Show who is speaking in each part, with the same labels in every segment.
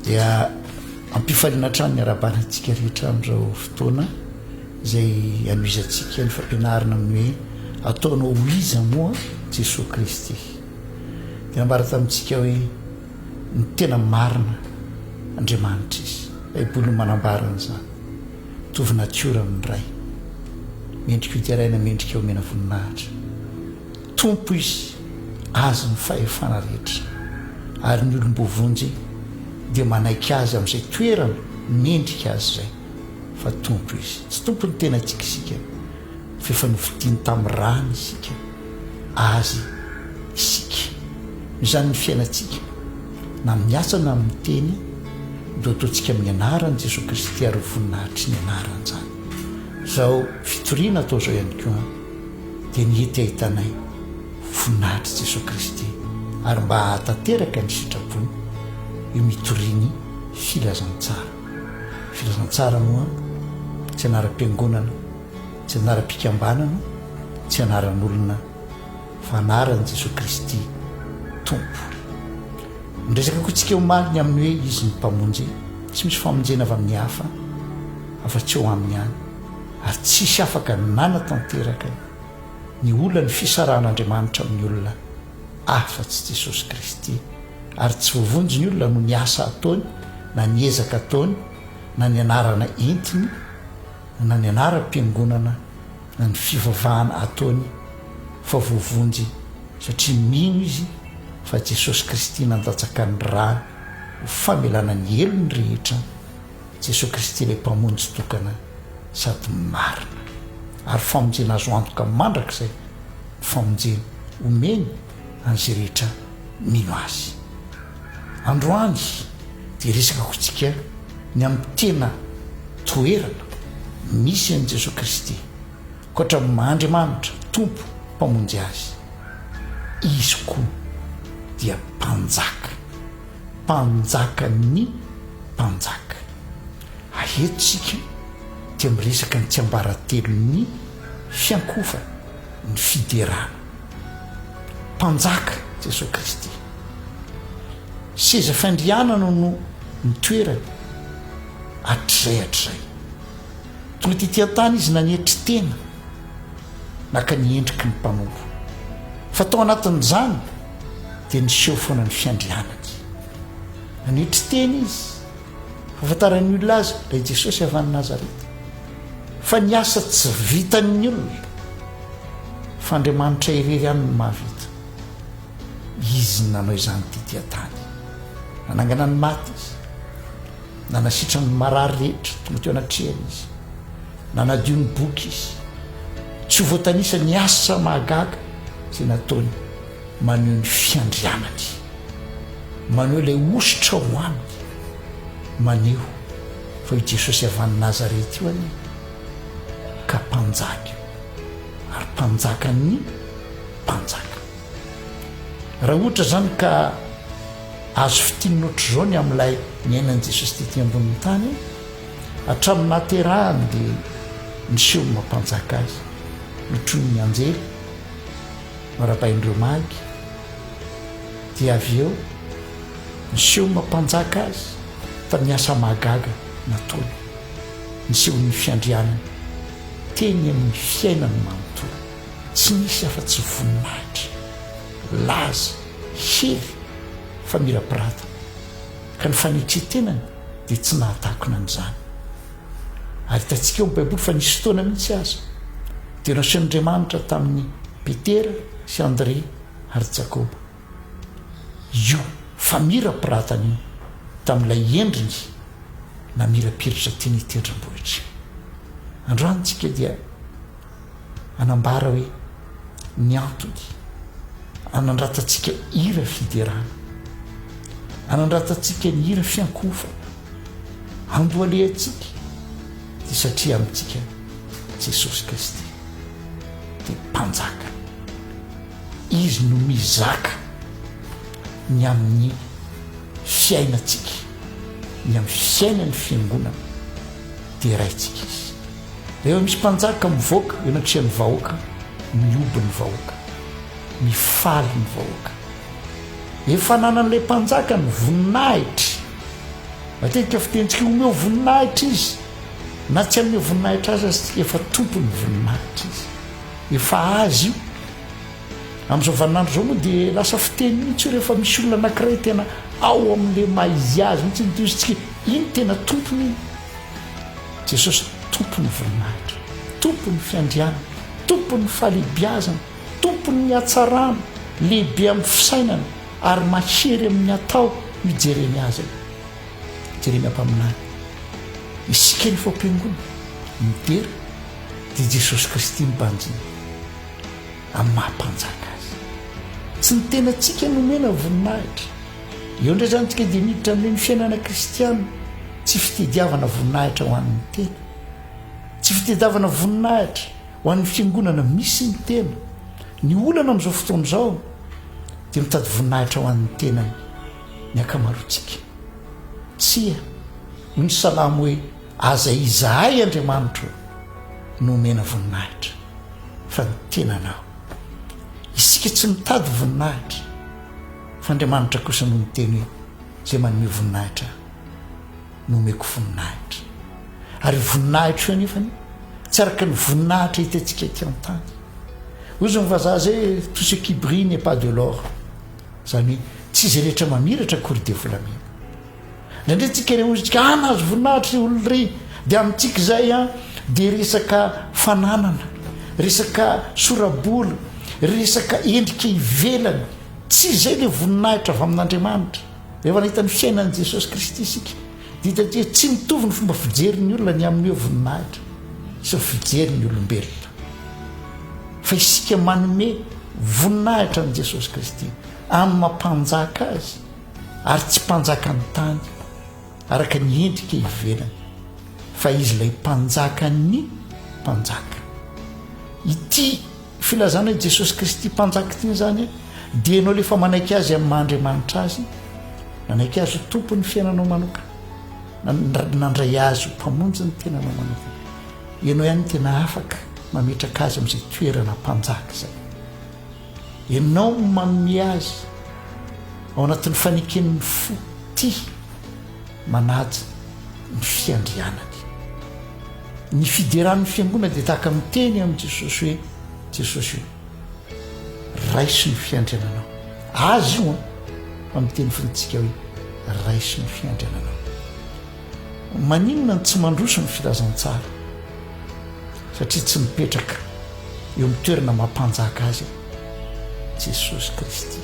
Speaker 1: dia ampifaliana trano ny arabanantsika rehetra amin'izao fotoana izay anoizantsika ny fampianarana amin'ny hoe ataonao iza moa Jesosy Kristy dia ambara tamintsika hoe ny tena marina Andriamanitra izy Baiboly manambara an'izany mitovy natiora amin'ny ray mendrika itaraina mendrika omena voninahitra tompo izy azy ny fahefana rehetra ary ny olom-bovonjy dia manaiky azy amin'izay toerana mendrika azy zay fa tompo izy tsy tompo ny tena tsika isika fa efa novidiany tamin'ny rany isika azy isika izany ny fiainantsika na miasa na amin'ny teny do ataontsika amin'ny anaran'i Jesosy Kristy ary voninahitry ny anarany zany zao fitoriana atao zao ihany koa dia ny hety ahitanay voninahitry Jesosy Kristy ary mba hahatanteraka ny sitrapony io mitoriany filazantsara moa tsy anaram-piangonana tsy anaram-pikambanana tsy anaran'olona fa anaran'i Jesosy Kristy tompo ndresaka kotsika omaliny amin'ny hoe izy ny mpamonjy tsy misy famonjena avy amin'ny hafa afa-tsy eo aminy any ary tsisy afaka nanatanteraka ny olona ny fisaran'Andriamanitra amin'ny olona afa-tsy Jesosy Kristy ary tsy voavonjy ny olona no ny asa ataony na ny ezaka ataony na ny anarana entiny na ny anaram-piangonana na ny fivavahana ataony fa voavonjy satria mino izy fa Jesosy Kristy nandatsaka ny rano ho famelana ny elony rehetra Jesosy Kristy ilay mpamonjy tokana sady marina ary famonjena azo antoka mandrakizay famonjena omeny an'izay rehetra mino azy androany dia resaka kotsika ny amin'ny tena toerana misy an' Jesosy Kristy koatra Andriamanitra tompo mpamonjy azy izy koa dia mpanjaka ny mpanjaka ahetosika dia miresaka ny tsiambaratelo ny fiankofa ny fiderana mpanjaka Jesosy Kristy seza fandrianana no nitoerany hatrizay tonga titian-tany izy nanetry tena naka ny endriky ny mpanompo fa tao anatin'izany dia niseho foana ny fiandrianany nanetry tena izy fahafantaran'ny olona azy ilay Jesosy avy any Nazareta fa ny asa tsy vitan'ny olona fa Andriamanitra irery any ny mahavita izy nanao izany titian-tany nanangana ny maty izy nanasitra ny marary rehetra tonga teo anatrehany izy nanadio ny boky izy tsy ho voatanisa ny asa mahagaga izay nataony maneho ny fiandrianany maneho ilay ositra ho aminy maneho fa io Jesosy avy any Nazareta io any ka mpanjaka ary mpanjaka ny mpanjaka raha ohatra zany ka azo fitiany ohatr'izao ny amin'ilay niainan'i Jesosy tety ambonin'ny tany hatramin'ny nahaterahany dia niseho ny mampanjaka azy notroiny ny anjely marabaindreo magy dia avy eo niseho ny mampanjaka azy tamin'ny asa mahagaga nataony niseho ny fiandrianany teny amin'ny fiainany manontolo tsy misy afa-tsy voninahitra laza hery fa mira-pirata ka ny fanetretenany dia tsy nahatakona an'izany ary hitantsika eo Baiboly fa nisy fotoana mihitsy aza dia nasehoan'Andriamanitra tamin'ny Petera sy André ary Jakoba io fa mira-piratany io tamin'ilay endriny na mira-piritra tiany tendrombohitra androantsika dia anambara hoe ny antony anandratantsika ira fiderana anandratantsika ny ira fiankofa andoalehantsika dia satria amintsika Jesosy Kristy dia mpanjaka izy no mizaka ny amin'ny fiainantsika ny amin'ny fiainany fiangonana dia raintsika izy rehefa misy mpanjaka mivoaka eo natria ny vahoaka mioby ny vahoaka mifaly ny vahoaka efa nanan'ilay mpanjaka ny voninahitra matetika fitentsika omeo voninahitra izy na tsy ameo voninahitra azy azy efa tompony voninahitra izy efa azy io amin'izao vaninandro zao moa dia lasa fiteny mihitsy rehefa misy olona anankiray tena ao amin'le maizy azy mihitsy nitozitsika iny tena tompony iny jesosy tompony voninahitra tompony fiandriana tompony fahalehibiazana tompony ny hatsarana lehibe amin'ny fisainana ary mahery amin'ny atao ny jeremy azy jeremy ampaminany isika rehefa am-piangona midera dia jesosy kristy mibanjina amin'ny mahampanjaka azy tsy ny tenantsika nomena voninahitra eo indray zany tsika dia miditra amin'ilay ny fiainana kristiana tsy fitediavana voninahitra ho an'ny tena tsy fitediavana voninahitra ho an'ny fiangonana misy ny tena ny olana amin'izao fotoana izao dia mitady voninahitra ho an'ny tenany ny akamaroantsika tsia no ny salamo hoe aza izahay Andriamanitra nomena voninahitra fa ny tenanao isika tsy mitady voninahitra fa Andriamanitra kosa no miteny hoe zay manome voninahitra nomeko voninahitra ary voninahitra io anefany tsy araka ny voninahitra hitantsika ty an-tany ozy ny vazaha zay tout ce qui brille n'est pas de l'or zany hoe tsy izy rehetra mamiratra akory dia volamena ndraindray tsika re ozitsika nahazo voninahitra olo rey dia amintsika zay dia resaka fananana resaka sorabola resaka endrika ivelany tsy izay le voninahitra avy amin'Andriamanitra rehefa nahita ny fiainan'i Jesosy Kristy isika dia hitantsika tsy mitovy ny fomba fijerin'ny olona ny amin'io voninahitra sy fijerin'ny olombelona fa isika manome voninahitra amin'i Jesosy Kristy amin'ny mampanjaka azy ary tsy mpanjaka ny tany araka ny endrika ivelany fa izy ilay mpanjaka ny mpanjaka ity filazana hoe Jesosy Kristy mpanjaka ity zany dia ianao lefa manaiky azy amin'ny mahandriamanitra azy nanaiky azy ho tompony fiainanao manokana nandray azy ho mpamonjy ny tenanao manokana ianao ihany tena afaka mametraka azy amin'izay toerana mpanjaka zay ianao manome azy ao anatin'ny faneken'ny fo ty manaja ny fiandrianany ny fideran'ny fiangona dia tahaka miteny amin'i Jesosy hoe Jesosy hoe raisy ny fiandriananao azy io fa miteny fontsika hoe raisy ny fiandriananao maninona ny tsy mandroso ny filazantsara satria tsy mipetraka eo amin'ny toerana mampanjaka azy Jesosy Kristy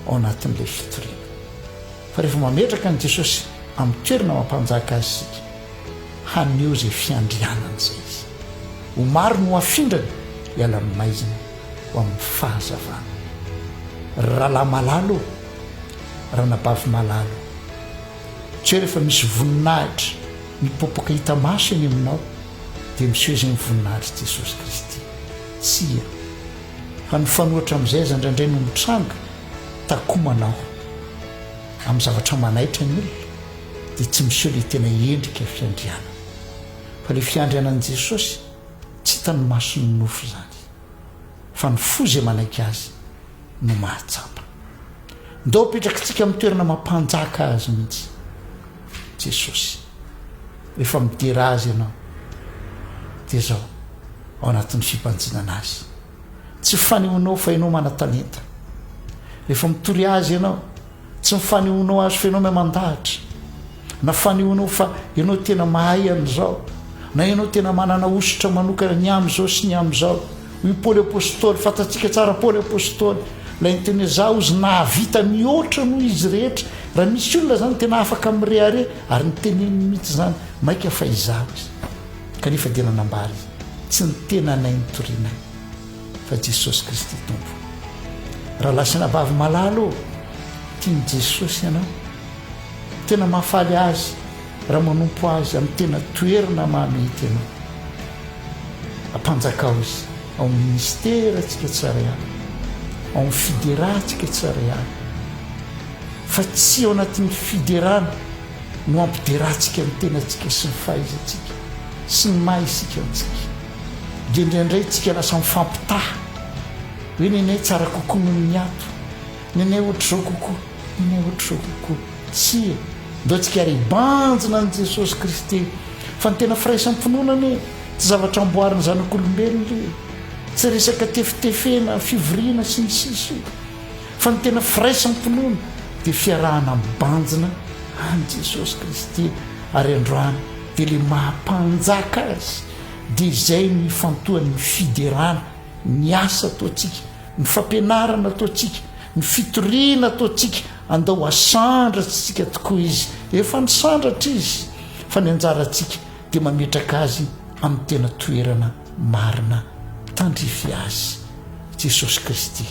Speaker 1: ao anatin'ilay fitoriana fa rehefa mametraka ny Jesosy amin'ny toerana mampanjaka azy sika haneo zay fiandrianana zay izy ho maro no hafindrany hiala amin'ny maizina ho amin'ny fahazavana rahalahy malalo raha nabavy malalo tsy hoe rehefa misy voninahitra mipopoka hita maso eny aminao dia misy zay voninahitra Jesosy Kristy tsia fa ny fanohatra amin'izay aza indraindray no mitranga takomanao amin'ny zavatra manaitra ny olona dia tsy misy eo le tena endrika fiandriana fa le fiandrianan'i Jesosy tsy hitany maso ny nofo zany fa ny fo zay manaiky azy no mahatsapa ndao petrakantsika amin'ny toerana mampanjaka azy mihitsy Jesosy rehefa midera azy ianao dia zao ao anatin'ny fimpanjinana azy tsy fanehoanao fa ianao mana-talenta rehefa mitory azy ianao tsy mifanehoanao azy fa ianao mandahatra na fanehoanao fa ianao tena mahay an'izao na ianao tena manana ositra manokana ny amin'izao sy ny amin'izao hoy Paoly apôstôly fantatsika tsara Paoly apôstôly lay nyteny zaho izy nahavita mihoatra noho izy rehetra raha misy olona zany tena afaka mirehare ary nyteneny mihitsy zany maika fa izaho izy kanefa dia nanambary izy tsy ny tenanay nytorinay fa Jesosy Kristy tompo raha lasina vavy malalo tiany Jesosy ianao tena mahafaly azy raha manompo azy amin'ny tena toerana mahamety ianao ampanjakao izy ao amin'ny ministera atsika tsara ihany ao amin'ny fideratsika tsara ihany fa tsy ao anatin'ny fiderana no ampideratsika ny tenatsika sy ny fahaizantsika sy ny maha isika antsika dia indraindray tsika lasa mifampitaha hoe nenay tsara kokoa noho ny ato nenay ohatr'izao kokoa nenay ohatr'izao kokoa tsy ndao tsika ry banjina an' jesosy kristy fa ny tena firaisampononany hoe tsy zavatra amboarina zanak'olombelona le tsy resaka tefitefena fivoriana sy ny sisy fa ny tena firaisamponona dia fiarahana mibanjina an' jesosy kristy ary androany dia le mahampanjaka azy dia izay ny fantohan'ny fiderana ny asa ataotsika ny fampianarana ataotsika ny fitoriana ataotsika andao asandratsy tsika tokoa izy efa ny sandratra izy fa ny anjarantsika dia mametraka azy amin'ny tena toerana marina tandrify azy jesosy kristy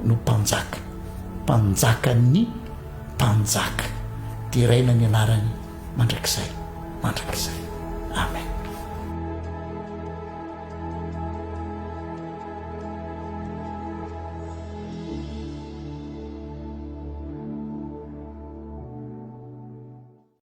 Speaker 1: no mpanjaka mpanjakany mpanjaka dia raina ny anarany mandrakizay amen.